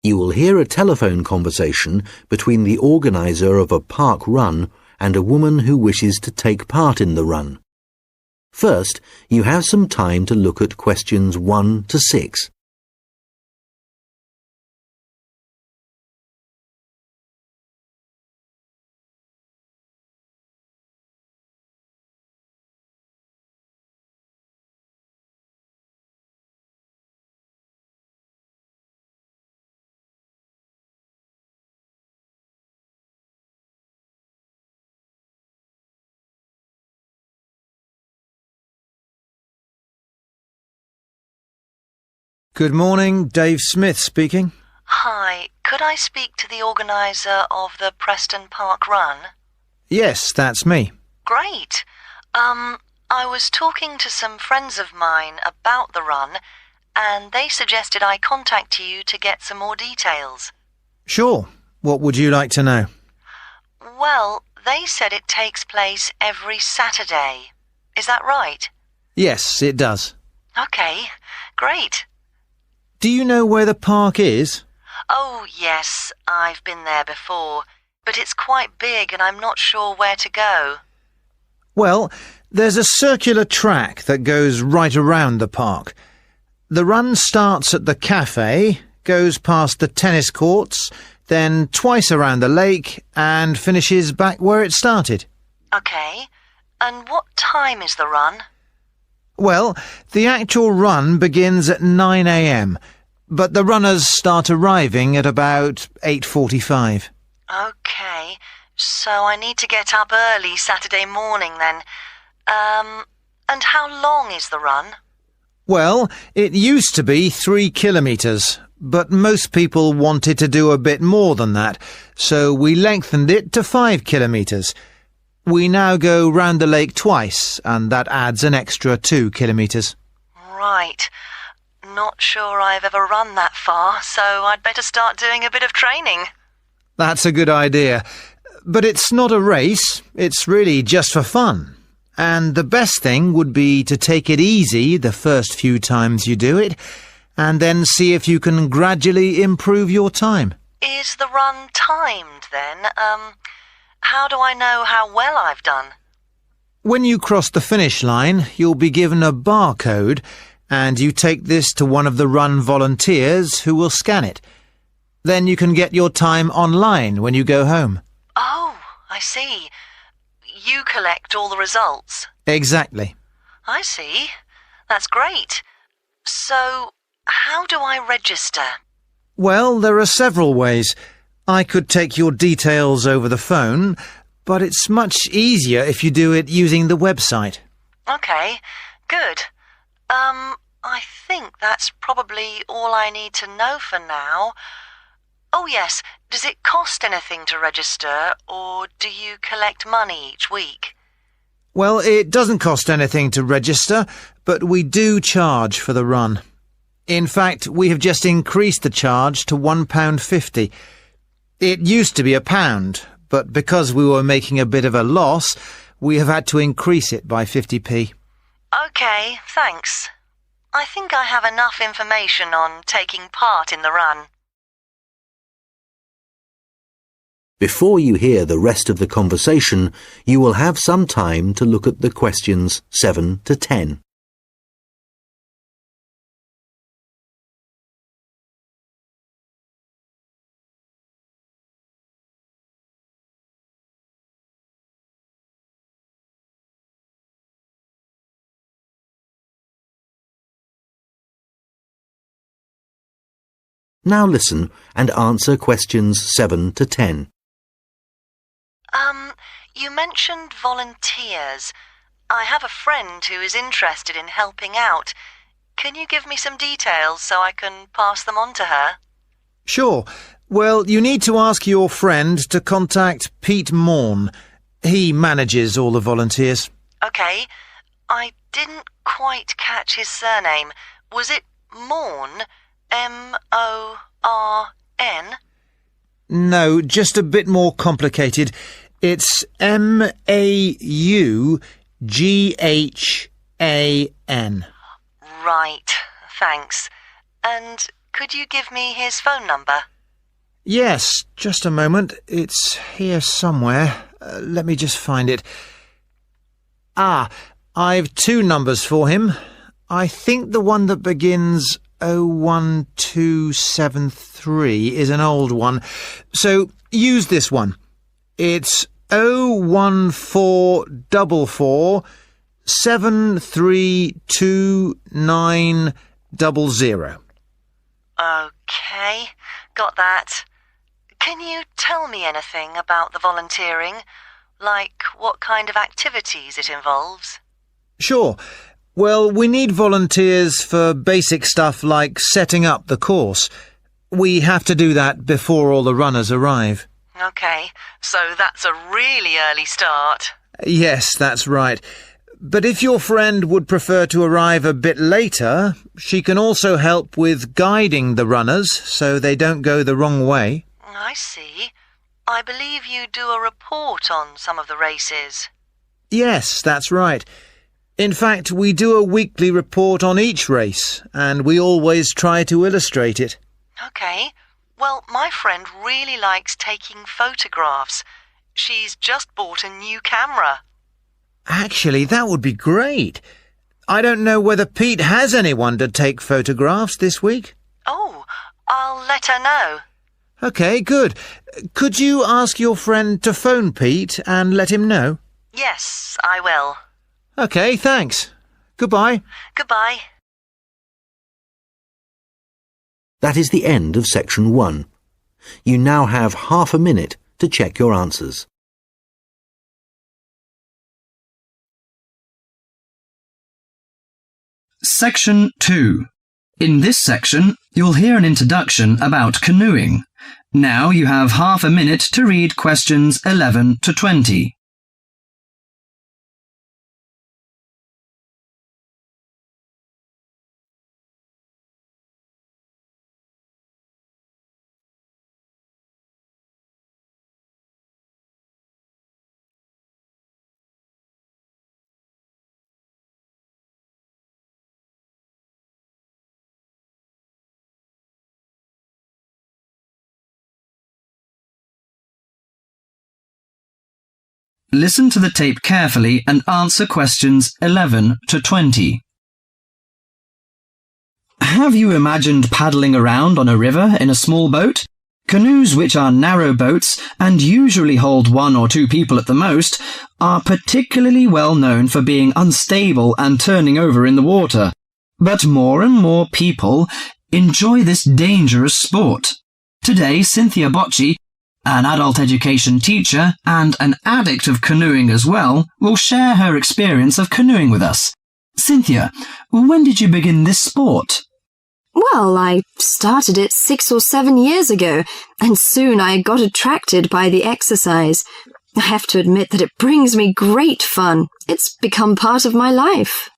You will hear a telephone conversation between the organizer of a park run and a woman who wishes to take part in the run. First, you have some time to look at questions 1 to 6. Good morning, Dave Smith speaking. Hi, could I speak to the organiser of the Preston Park Run? Yes, that's me. Great. I was talking to some friends of mine about the run, and they suggested I contact you to get some more details. Sure. What would you like to know? Well, they said it takes place every Saturday. Is that right? Yes, it does. Okay, great. Do you know where the park is? Oh, yes, I've been there before, but it's quite big and I'm not sure where to go. Well, there's a circular track that goes right around the park. The run starts at the cafe, goes past the tennis courts, then twice around the lake and finishes back where it started. Okay, and what time is the run? Well, the actual run begins at 9 a.m, but the runners start arriving at about 8:45. Okay, so I need to get up early Saturday morning then. And how long is the run? Well, it used to be 3 kilometres, but most people wanted to do a bit more than that, so we lengthened it to 5 kilometres. We now go round the lake twice, and that adds an extra 2 kilometres. Right. Not sure I've ever run that far, so I'd better start doing a bit of training. That's a good idea. But it's not a race, it's really just for fun. And the best thing would be to take it easy the first few times you do it, and then see if you can gradually improve your time. Is the run timed then? How do I know how well I've done? When you cross the finish line, you'll be given a barcode, and you take this to one of the run volunteers who will scan it. Then you can get your time online when you go home. Oh, I see. You collect all the results. Exactly. I see. That's great. So, how do I register? Well, there are several ways. I could take your details over the phone, but it's much easier if you do it using the website. Okay, good. I think that's probably all I need to know for now. Oh yes, does it cost anything to register, or do you collect money each week? Well, it doesn't cost anything to register, but we do charge for the run. In fact, we have just increased the charge to £1.50. It used to be £1, but because we were making a bit of a loss, we have had to increase it by 50p. Okay, thanks. I think I have enough information on taking part in the run. Before you hear the rest of the conversation, you will have some time to look at the questions 7 to 10. Now listen and answer questions 7 to 10. You mentioned volunteers. I have a friend who is interested in helping out. Can you give me some details so I can pass them on to her? Sure. Well, you need to ask your friend to contact Pete Morn. He manages all the volunteers. Okay. I didn't quite catch his surname. Was it Morn? M-O-R-N? No, just a bit more complicated. It's M-A-U-G-H-A-N. Right, thanks. And Could you give me his phone number? Yes, just a moment. It's here somewhere. Let me just find it. I've two numbers for him. I think the one that begins 01273 is an old one. So use this one. It's 01444 73290. Okay, got that. Can you tell me anything about the volunteering? Like what kind of activities it involves? Sure. Well, we need volunteers for basic stuff like setting up the course. We have to do that before all the runners arrive. Okay, so that's a really early start. Yes, that's right. But if your friend would prefer to arrive a bit later, she can also help with guiding the runners so they don't go the wrong way. I see. I believe you do a report on some of the races. Yes, that's right. In fact, we do a weekly report on each race, and we always try to illustrate it. Okay. Well, my friend really likes taking photographs. She's just bought a new camera. Actually, that would be great. I don't know whether Pete has anyone to take photographs this week. Oh, I'll let her know. OK, good. Could you ask your friend to phone Pete and let him know? Yes, I will. OK, thanks. Goodbye. Goodbye. That is the end of section 1. You now have half a minute to check your answers. Section 2. In this section, you'll hear an introduction about canoeing. Now you have half a minute to read questions 11 to 20. Listen to the tape carefully and answer questions 11 to 20. Have you imagined paddling around on a river in a small boat? Canoes, which are narrow boats and usually hold 1 or 2 people at the most, are particularly well known for being unstable and turning over in the water. But more and more people enjoy this dangerous sport. Today, Cynthia Bocci, an adult education teacher and an addict of canoeing as well, will share her experience of canoeing with us. Cynthia, when did you begin this sport? Well, I started it 6 or 7 years ago, and soon I got attracted by the exercise. I have to admit that it brings me great fun. It's become part of my life.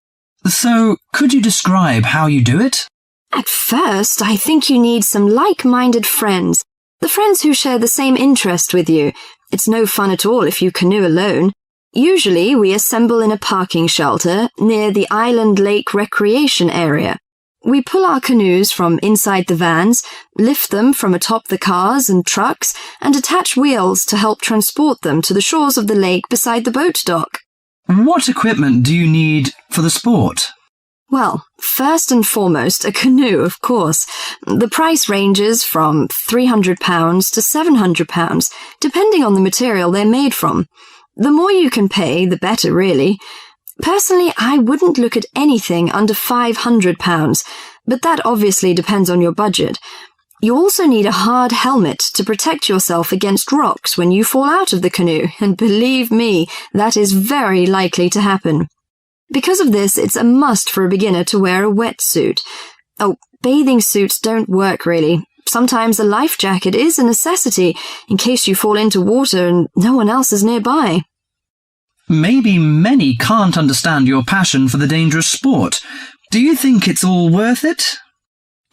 So, could you describe how you do it? At first, I think you need some like-minded friends. The friends who share the same interest with you. It's no fun at all if you canoe alone. Usually, we assemble in a parking shelter near the Island Lake Recreation Area. We pull our canoes from inside the vans, lift them from atop the cars and trucks, and attach wheels to help transport them to the shores of the lake beside the boat dock. What equipment do you need for the sport? Well, first and foremost, a canoe, of course. The price ranges from £300 to £700, depending on the material they're made from. The more you can pay, the better, really. Personally, I wouldn't look at anything under £500, but that obviously depends on your budget. You also need a hard helmet to protect yourself against rocks when you fall out of the canoe, and believe me, that is very likely to happen. Because of this, it's a must for a beginner to wear a wetsuit. Oh, bathing suits don't work really. Sometimes a life jacket is a necessity in case you fall into water and no one else is nearby. Maybe many can't understand your passion for the dangerous sport. Do you think it's all worth it?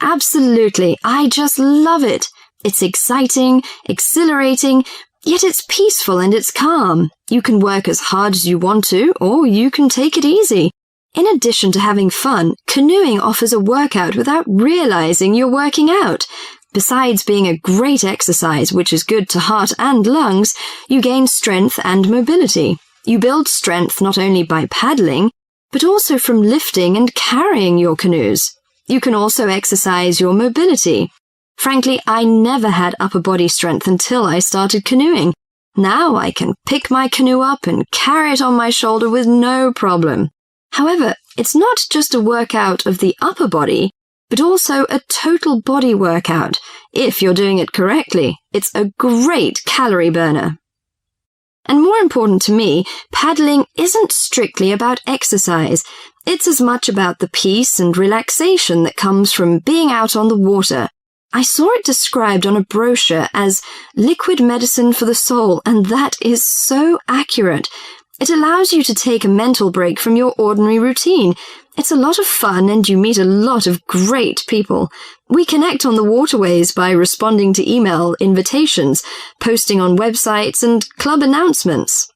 Absolutely. I just love it. It's exciting, exhilarating, yet it's peaceful and it's calm. You can work as hard as you want to, or you can take it easy. In addition to having fun, canoeing offers a workout without realizing you're working out. Besides being a great exercise, which is good to heart and lungs, you gain strength and mobility. You build strength not only by paddling, but also from lifting and carrying your canoes. You can also exercise your mobility. Frankly, I never had upper body strength until I started canoeing. Now I can pick my canoe up and carry it on my shoulder with no problem. However, it's not just a workout of the upper body, but also a total body workout. If you're doing it correctly, it's a great calorie burner. And more important to me, paddling isn't strictly about exercise. It's as much about the peace and relaxation that comes from being out on the water. I saw it described on a brochure as liquid medicine for the soul, and that is so accurate. It allows you to take a mental break from your ordinary routine. It's a lot of fun and you meet a lot of great people. We connect on the waterways by responding to email invitations, posting on websites and club announcements.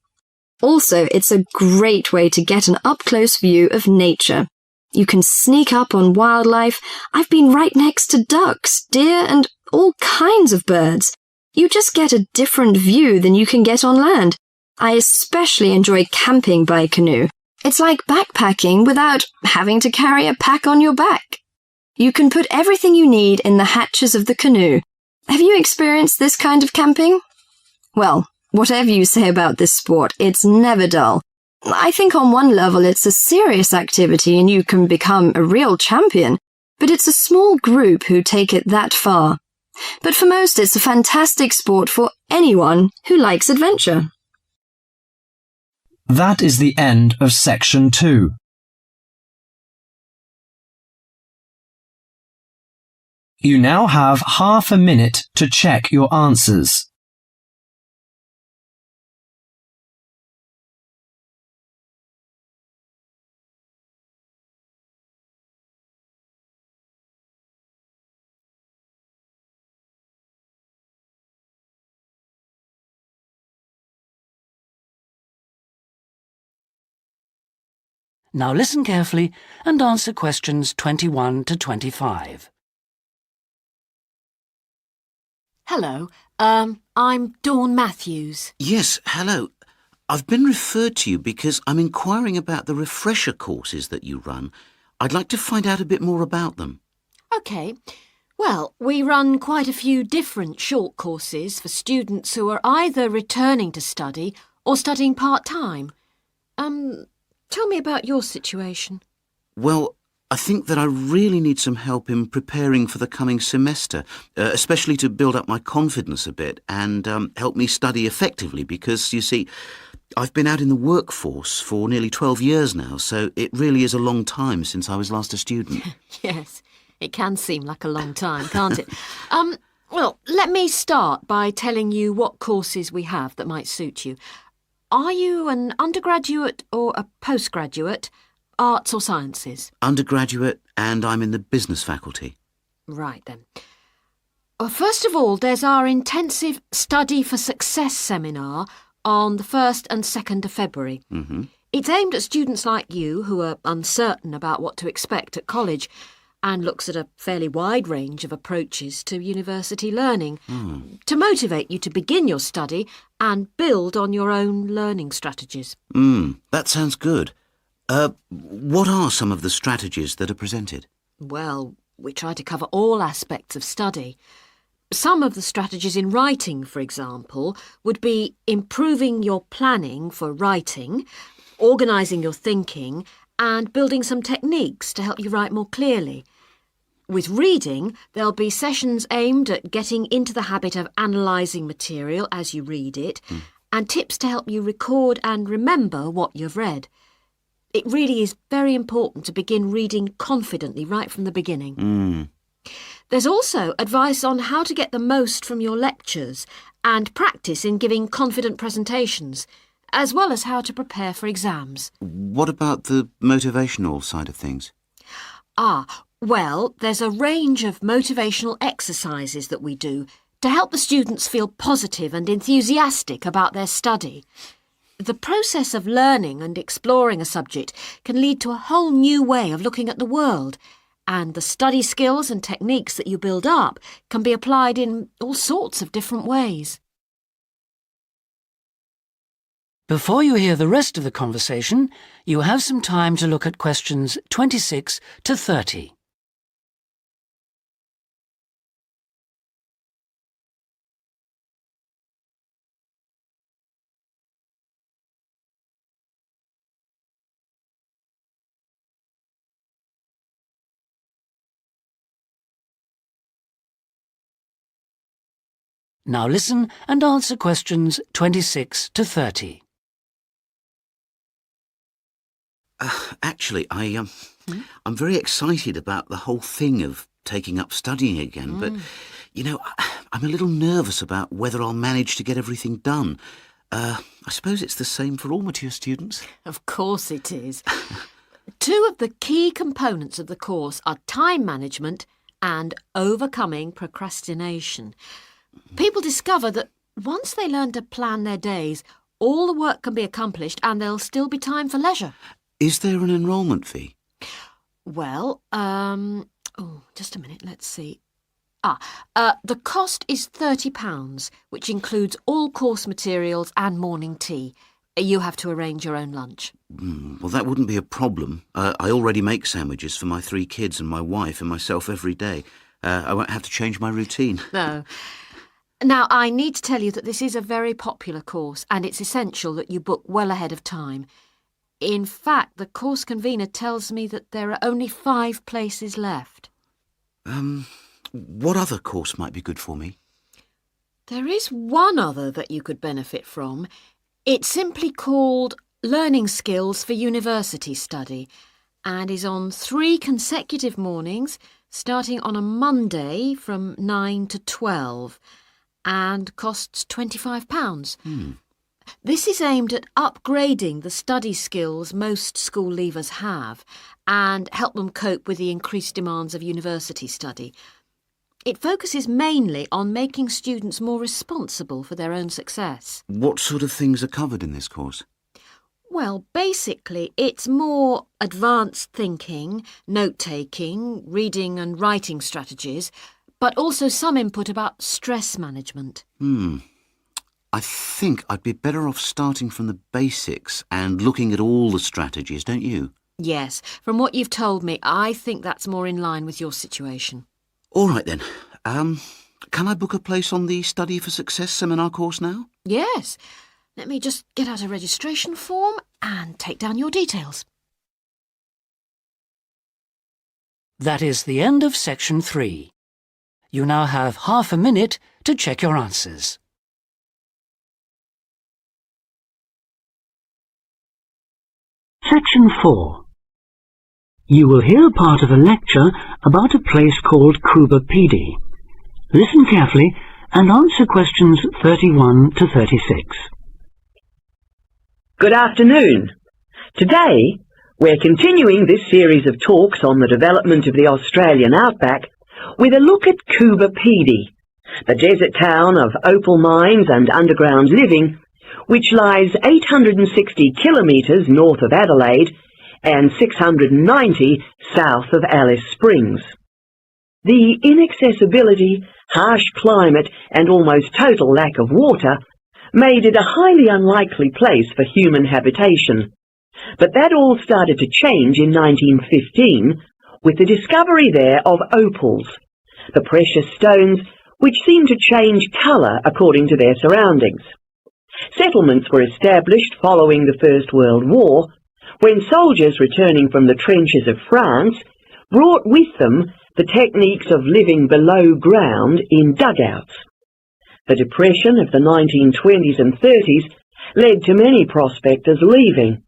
Also, it's a great way to get an up-close view of nature. You can sneak up on wildlife. I've been right next to ducks, deer, and all kinds of birds. You just get a different view than you can get on land. I especially enjoy camping by canoe. It's like backpacking without having to carry a pack on your back. You can put everything you need in the hatches of the canoe. Have you experienced this kind of camping? Well, whatever you say about this sport, it's never dull. I think on one level it's a serious activity and you can become a real champion, but it's a small group who take it that far. But for most, it's a fantastic sport for anyone who likes adventure. That is the end of section 2. You now have half a minute to check your answers. Now listen carefully and answer questions 21 to 25. Hello, I'm Dawn Matthews. Yes, hello. I've been referred to you because I'm inquiring about the refresher courses that you run. I'd like to find out a bit more about them. OK. Well, we run quite a few different short courses for students who are either returning to study or studying part-time. Tell me about your situation. Well, I think that I really need some help in preparing for the coming semester, especially to build up my confidence a bit and help me study effectively because, you see, I've been out in the workforce for nearly 12 years now, so it really is a long time since I was last a student. Yes, it can seem like a long time, can't it? Well, let me start by telling you what courses we have that might suit you. Are you an undergraduate or a postgraduate, arts or sciences? Undergraduate, and I'm in the business faculty. Right then. Well, first of all, there's our intensive Study for Success seminar on the 1st and 2nd of February. Mm-hmm. It's aimed at students like you who are uncertain about what to expect at college and looks at a fairly wide range of approaches to university learning to motivate you to begin your study and build on your own learning strategies. That sounds good. What are some of the strategies that are presented? Well, we try to cover all aspects of study. Some of the strategies in writing, for example, would be improving your planning for writing, organising your thinking, and building some techniques to help you write more clearly. With reading, there'll be sessions aimed at getting into the habit of analysing material as you read it, and tips to help you record and remember what you've read. It really is very important to begin reading confidently right from the beginning. There's also advice on how to get the most from your lectures and practice in giving confident presentations, as well as how to prepare for exams. What about the motivational side of things? Well, there's a range of motivational exercises that we do to help the students feel positive and enthusiastic about their study. The process of learning and exploring a subject can lead to a whole new way of looking at the world, and the study skills and techniques that you build up can be applied in all sorts of different ways. Before you hear the rest of the conversation, you have some time to look at questions 26 to 30. Now listen and answer questions 26 to 30. Actually, I'm very excited about the whole thing of taking up studying again, but, I'm a little nervous about whether I'll manage to get everything done. I suppose it's the same for all mature students. Of course it is. Two of the key components of the course are time management and overcoming procrastination. People discover that once they learn to plan their days, all the work can be accomplished and there'll still be time for leisure. Is there an enrolment fee? Well, just a minute, let's see. The cost is £30, which includes all course materials and morning tea. You have to arrange your own lunch. Well, that wouldn't be a problem. I already make sandwiches for my 3 kids and my wife and myself every day. I won't have to change my routine. No. Now, I need to tell you that this is a very popular course and it's essential that you book well ahead of time. In fact, the course convener tells me that there are only 5 places left. What other course might be good for me? There is one other that you could benefit from. It's simply called Learning Skills for University Study and is on 3 consecutive mornings, starting on a Monday from 9 to 12, and costs £25. This is aimed at upgrading the study skills most school leavers have and help them cope with the increased demands of university study. It focuses mainly on making students more responsible for their own success. What sort of things are covered in this course? Well, basically, it's more advanced thinking, note-taking, reading and writing strategies, but also some input about stress management. I think I'd be better off starting from the basics and looking at all the strategies, don't you? Yes, from what you've told me, I think that's more in line with your situation. All right then. Can I book a place on the Study for Success seminar course now? Yes. Let me just get out a registration form and take down your details. That is the end of section 3. You now have half a minute to check your answers. Section 4. You will hear part of a lecture about a place called Kubapidi. Listen carefully and answer questions 31 to 36. Good afternoon. Today, we're continuing this series of talks on the development of the Australian outback with a look at Kubapidi, the desert town of opal mines and underground living, which lies 860 kilometres north of Adelaide and 690 south of Alice Springs. The inaccessibility, harsh climate and almost total lack of water made it a highly unlikely place for human habitation. But that all started to change in 1915 with the discovery there of opals, the precious stones which seem to change colour according to their surroundings. Settlements were established following the First World War, when soldiers returning from the trenches of France brought with them the techniques of living below ground in dugouts. The depression of the 1920s and 30s led to many prospectors leaving,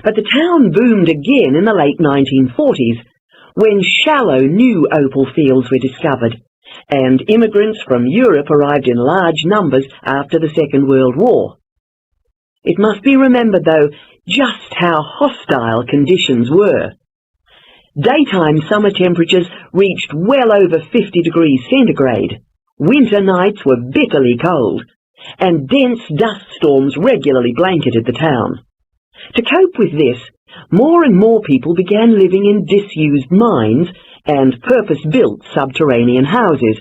but the town boomed again in the late 1940s when shallow new opal fields were discovered, and immigrants from Europe arrived in large numbers after the Second World War. It must be remembered, though, just how hostile conditions were. Daytime summer temperatures reached well over 50 degrees centigrade. Winter nights were bitterly cold, and dense dust storms regularly blanketed the town. To cope with this, more and more people began living in disused mines and purpose-built subterranean houses,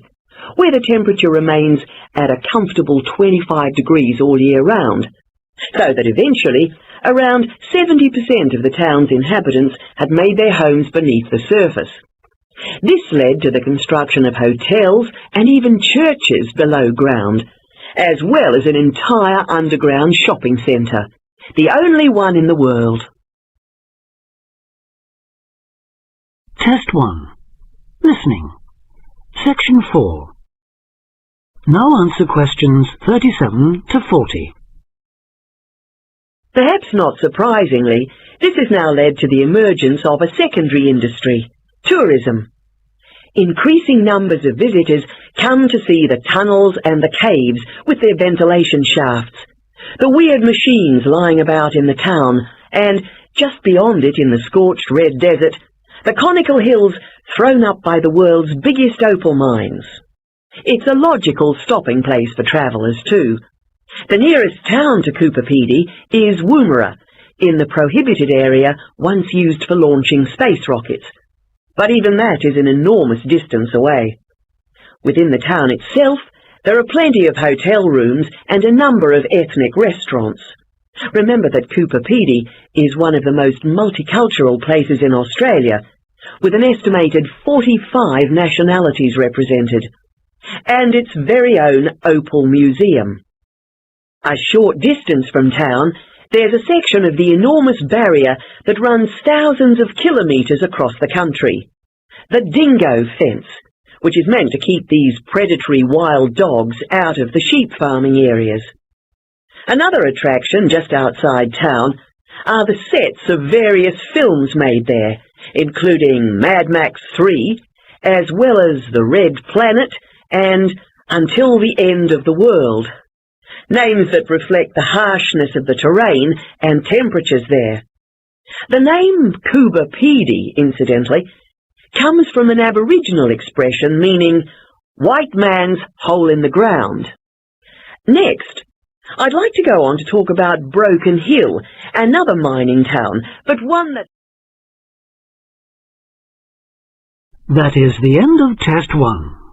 where the temperature remains at a comfortable 25 degrees all year round, so that eventually around 70% of the town's inhabitants had made their homes beneath the surface. This led to the construction of hotels and even churches below ground, as well as an entire underground shopping centre, the only one in the world. Test 1. Listening. Section 4. Now answer questions 37 to 40. Perhaps not surprisingly, this has now led to the emergence of a secondary industry, tourism. Increasing numbers of visitors come to see the tunnels and the caves with their ventilation shafts, the weird machines lying about in the town, and just beyond it in the scorched red desert, the conical hills thrown up by the world's biggest opal mines. It's a logical stopping place for travellers too. The nearest town to Coober Pedy is Woomera, in the prohibited area once used for launching space rockets. But even that is an enormous distance away. Within the town itself, there are plenty of hotel rooms and a number of ethnic restaurants. Remember that Coober Pedy is one of the most multicultural places in Australia, with an estimated 45 nationalities represented, and its very own Opal Museum. A short distance from town, there's a section of the enormous barrier that runs thousands of kilometres across the country, the Dingo Fence, which is meant to keep these predatory wild dogs out of the sheep farming areas. Another attraction just outside town are the sets of various films made there, including Mad Max 3, as well as The Red Planet and Until the End of the World, names that reflect the harshness of the terrain and temperatures there. The name Coober Pedy, incidentally, comes from an Aboriginal expression meaning white man's hole in the ground. Next, I'd like to go on to talk about Broken Hill, another mining town, but one that... That is the end of Test 1.